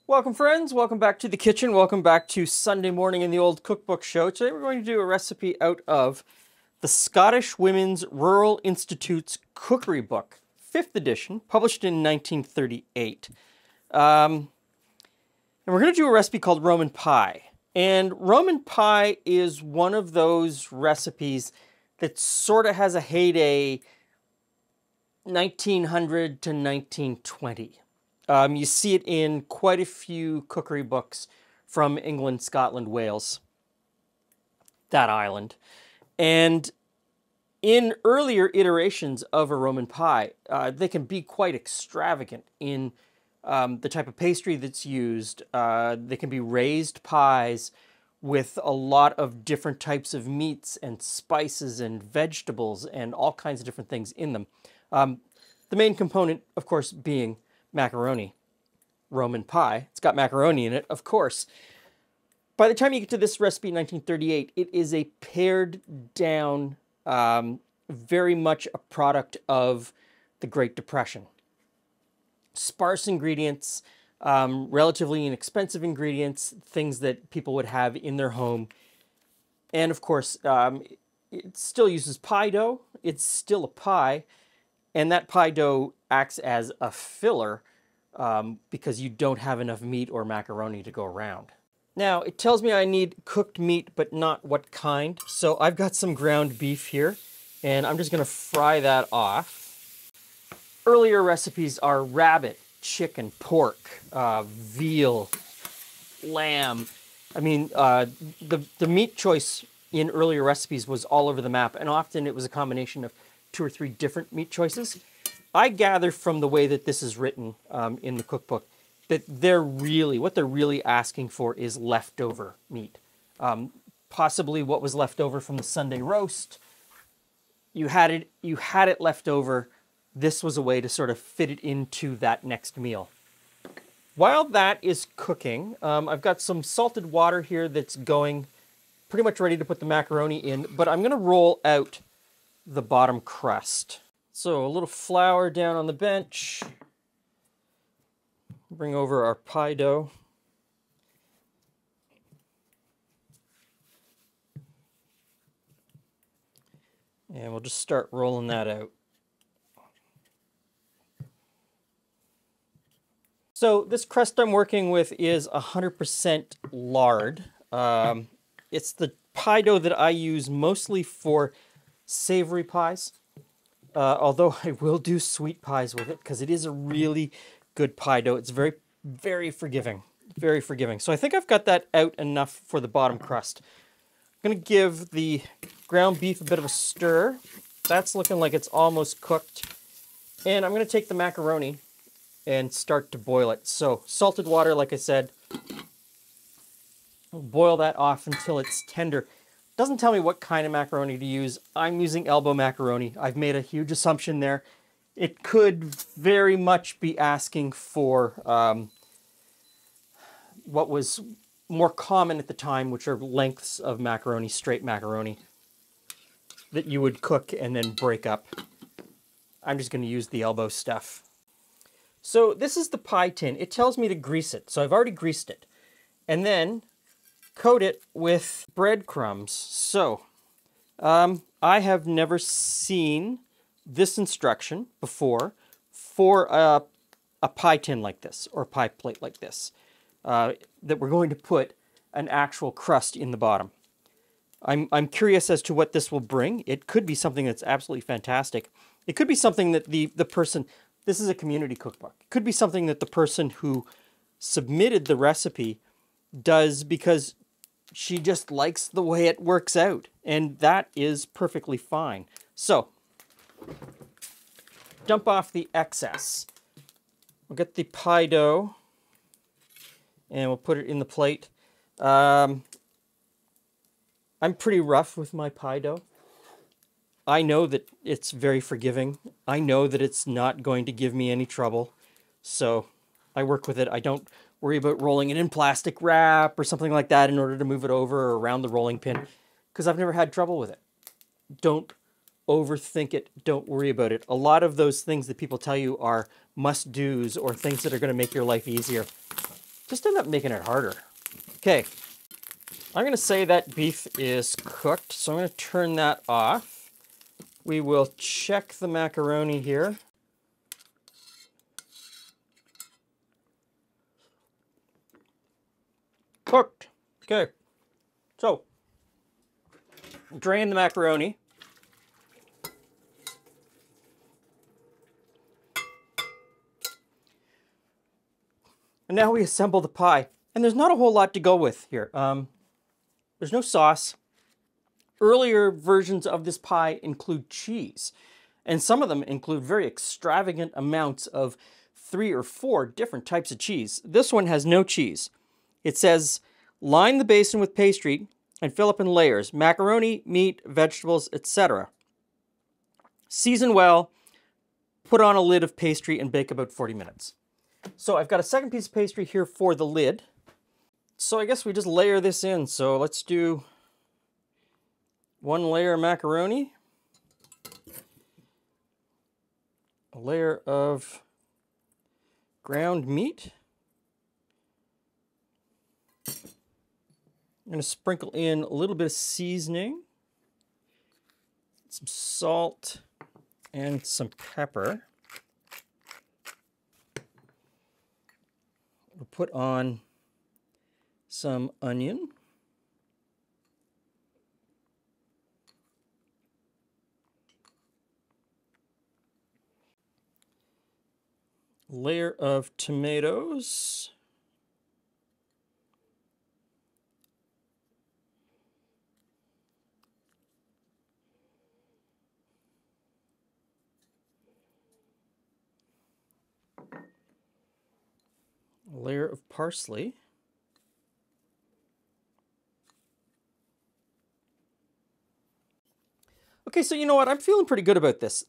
Welcome friends, welcome back to the kitchen, welcome back to Sunday morning in the old cookbook show. Today we're going to do a recipe out of the Scottish Women's Rural Institute's Cookery Book, 5th edition, published in 1938. And we're going to do a recipe called Roman pie. And Roman pie is one of those recipes that sort of has a heyday 1900 to 1920. You see it in quite a few cookery books from England, Scotland, Wales, that island. And in earlier iterations of a Roman pie, they can be quite extravagant in the type of pastry that's used. They can be raised pies with a lot of different types of meats and spices and vegetables and all kinds of different things in them. The main component, of course, being macaroni. Roman pie. It's got macaroni in it, of course. By the time you get to this recipe in 1938, it is a pared down, very much a product of the Great Depression. Sparse ingredients, relatively inexpensive ingredients, things that people would have in their home. And of course, it still uses pie dough. It's still a pie. And that pie dough acts as a filler because you don't have enough meat or macaroni to go around. Now, it tells me I need cooked meat, but not what kind. So I've got some ground beef here, and I'm just going to fry that off. Earlier recipes are rabbit, chicken, pork, veal, lamb. I mean, the meat choice in earlier recipes was all over the map, and often it was a combination of 2 or 3 different meat choices. I gather from the way that this is written in the cookbook that what they're really asking for is leftover meat. Possibly what was left over from the Sunday roast. You had it left over. This was a way to sort of fit it into that next meal. While that is cooking, I've got some salted water here that's going, pretty much ready to put the macaroni in, but I'm going to roll out the bottom crust. So a little flour down on the bench. Bring over our pie dough. And we'll just start rolling that out. So this crust I'm working with is 100% lard. It's the pie dough that I use mostly for savory pies. Although I will do sweet pies with it because it is a really good pie dough. It's very, very forgiving. Very forgiving. So I think I've got that out enough for the bottom crust. I'm going to give the ground beef a bit of a stir. That's looking like it's almost cooked. And I'm going to take the macaroni and start to boil it. So salted water, like I said. I'll boil that off until it's tender. Doesn't tell me what kind of macaroni to use. I'm using elbow macaroni. I've made a huge assumption there. It could very much be asking for what was more common at the time, which are lengths of macaroni, straight macaroni, that you would cook and then break up. I'm just going to use the elbow stuff. So this is the pie tin. It tells me to grease it. So I've already greased it. And then coat it with breadcrumbs. So, I have never seen this instruction before for a pie tin like this, or a pie plate like this, that we're going to put an actual crust in the bottom. I'm curious as to what this will bring. It could be something that's absolutely fantastic. It could be something that the person, this is a community cookbook, it could be something that the person who submitted the recipe does because she just likes the way it works out, and that is perfectly fine. So, dump off the excess. We'll get the pie dough, and we'll put it in the plate. I'm pretty rough with my pie dough. I know that it's very forgiving. I know that it's not going to give me any trouble, so I work with it. I don't worry about rolling it in plastic wrap or something like that in order to move it over or around the rolling pin, because I've never had trouble with it. Don't overthink it. Don't worry about it. A lot of those things that people tell you are must-dos or things that are going to make your life easier. just end up making it harder. Okay, I'm going to say that beef is cooked, so I'm going to turn that off. We will check the macaroni here. Cooked. Okay, so drain the macaroni. And now we assemble the pie. And there's not a whole lot to go with here. There's no sauce. Earlier versions of this pie include cheese. And some of them include very extravagant amounts of 3 or 4 different types of cheese. This one has no cheese. It says, line the basin with pastry and fill up in layers. Macaroni, meat, vegetables, etc. Season well, put on a lid of pastry and bake about 40 minutes. So I've got a second piece of pastry here for the lid. So I guess we just layer this in. So let's do 1 layer of macaroni, a layer of ground meat. I'm going to sprinkle in a little bit of seasoning, some salt, and some pepper. We'll put on some onion. Layer of tomatoes. A layer of parsley. Okay, so you know what? I'm feeling pretty good about this.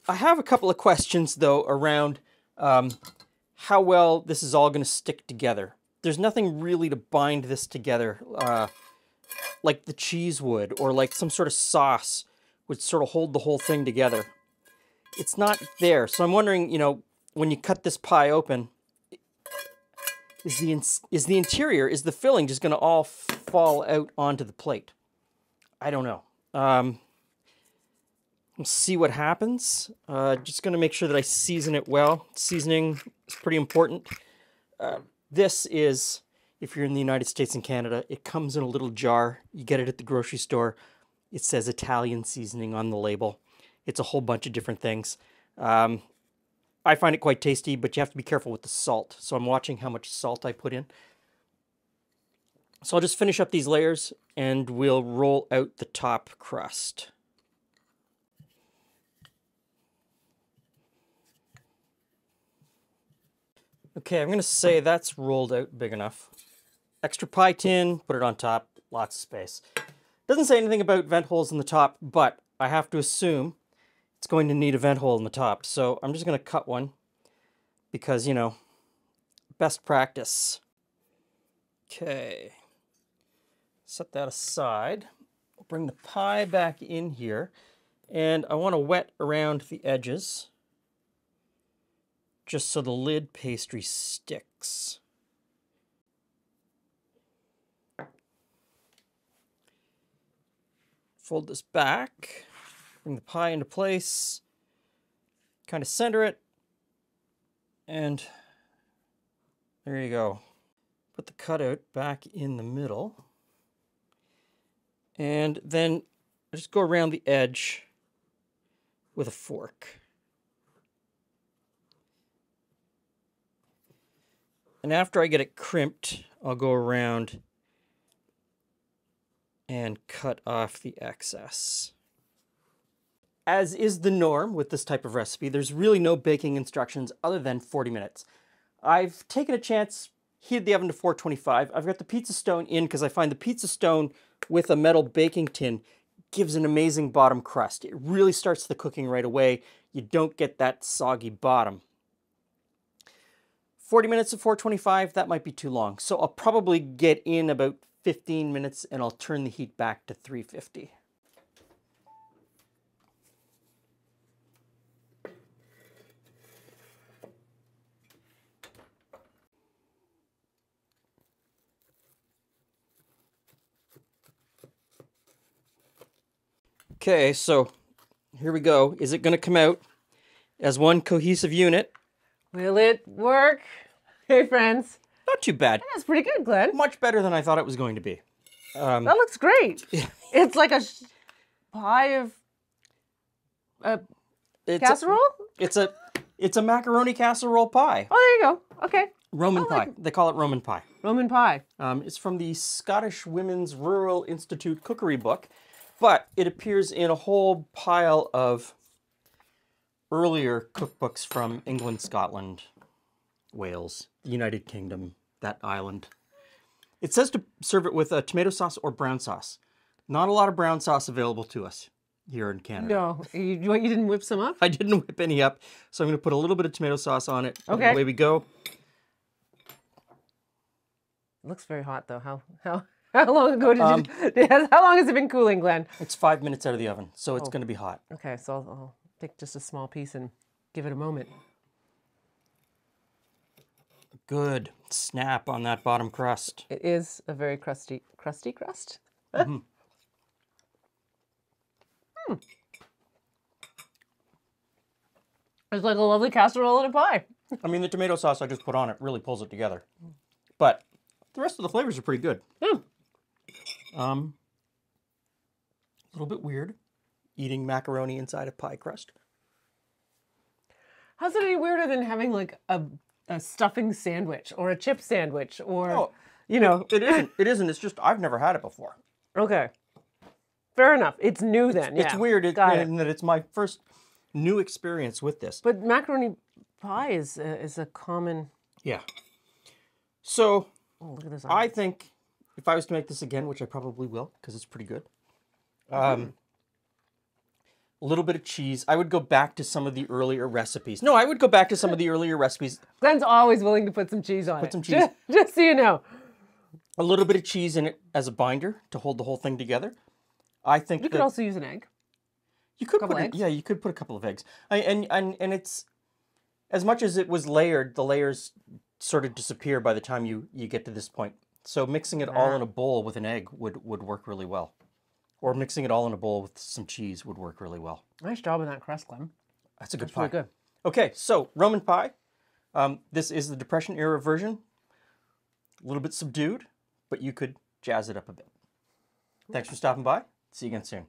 I have a couple of questions, though, around how well this is all going to stick together. There's nothing really to bind this together like the cheese would, or like some sort of sauce would sort of hold the whole thing together. It's not there. So I'm wondering, you know, when you cut this pie open, is the interior, is the filling just going to all fall out onto the plate? I don't know. We'll see what happens. Just going to make sure that I season it well. Seasoning is pretty important. This is, if you're in the United States and Canada, it comes in a little jar. You get it at the grocery store. It says Italian seasoning on the label. It's a whole bunch of different things. I find it quite tasty, but you have to be careful with the salt. So I'm watching how much salt I put in. So I'll just finish up these layers and we'll roll out the top crust. Okay, I'm going to say that's rolled out big enough. Extra pie tin, put it on top, lots of space. Doesn't say anything about vent holes in the top, but I have to assume it's going to need a vent hole in the top. So I'm just going to cut one because, you know, best practice. Okay, set that aside. I'll bring the pie back in here, and I want to wet around the edges just so the lid pastry sticks. Fold this back, bring the pie into place, kind of center it, and there you go. Put the cutout back in the middle, and then I just go around the edge with a fork. And after I get it crimped, I'll go around and cut off the excess. As is the norm with this type of recipe, there's really no baking instructions other than 40 minutes. I've taken a chance, heated the oven to 425. I've got the pizza stone in because I find the pizza stone with a metal baking tin gives an amazing bottom crust. It really starts the cooking right away. You don't get that soggy bottom. 40 minutes at 425, that might be too long. So I'll probably get in about 15 minutes and I'll turn the heat back to 350. Okay, so here we go. Is it going to come out as one cohesive unit? Will it work? Hey, friends. Not too bad. That's pretty good, Glenn. Much better than I thought it was going to be. That looks great. It's like a pie of It's casserole? It's a macaroni casserole pie. Oh, there you go. Okay. Roman pie. They call it Roman pie. Roman pie. It's from the Scottish Women's Rural Institute cookery book, but it appears in a whole pile of earlier cookbooks from England, Scotland, Wales, the United Kingdom, that island. It says to serve it with a tomato sauce or brown sauce. Not a lot of brown sauce available to us here in Canada. No. You didn't whip some up? I didn't whip any up, so I'm going to put a little bit of tomato sauce on it. Okay. Away we go. It looks very hot, though. How long ago did you... How long has it been cooling, Glenn? It's 5 minutes out of the oven, so it's going to be hot. Okay, so I'll take just a small piece and give it a moment. Good snap on that bottom crust. It is a very crusty crust. It's like a lovely casserole and a pie. I mean, the tomato sauce I just put on it really pulls it together. But the rest of the flavors are pretty good. A little bit weird, eating macaroni inside a pie crust. How's it any weirder than having like a stuffing sandwich or a chip sandwich or, Oh, you know? It isn't. It isn't. It's just I've never had it before. Okay. Fair enough. It's new then. It's yeah. weird Got in that it's my first new experience with this. But macaroni pie is a common... Yeah. So Oh, look at this. I think if I was to make this again, which I probably will because it's pretty good, a little bit of cheese. I would go back to some of the earlier recipes. No, I would go back to some of the earlier recipes. Glenn's always willing to put some cheese on it. Put some cheese. Just so you know. A little bit of cheese in it as a binder to hold the whole thing together. I think You could also use an egg. you could couple put eggs? yeah, you could put a couple of eggs. And it's as much as it was layered, the layers sort of disappear by the time you get to this point. So mixing it all in a bowl with an egg would work really well. Or mixing it all in a bowl with some cheese would work really well. Nice job on that crust, Glenn. That's a good That's pie. really good. Okay, so Roman pie. This is the Depression era version. A little bit subdued, but you could jazz it up a bit. Thanks for stopping by. See you again soon.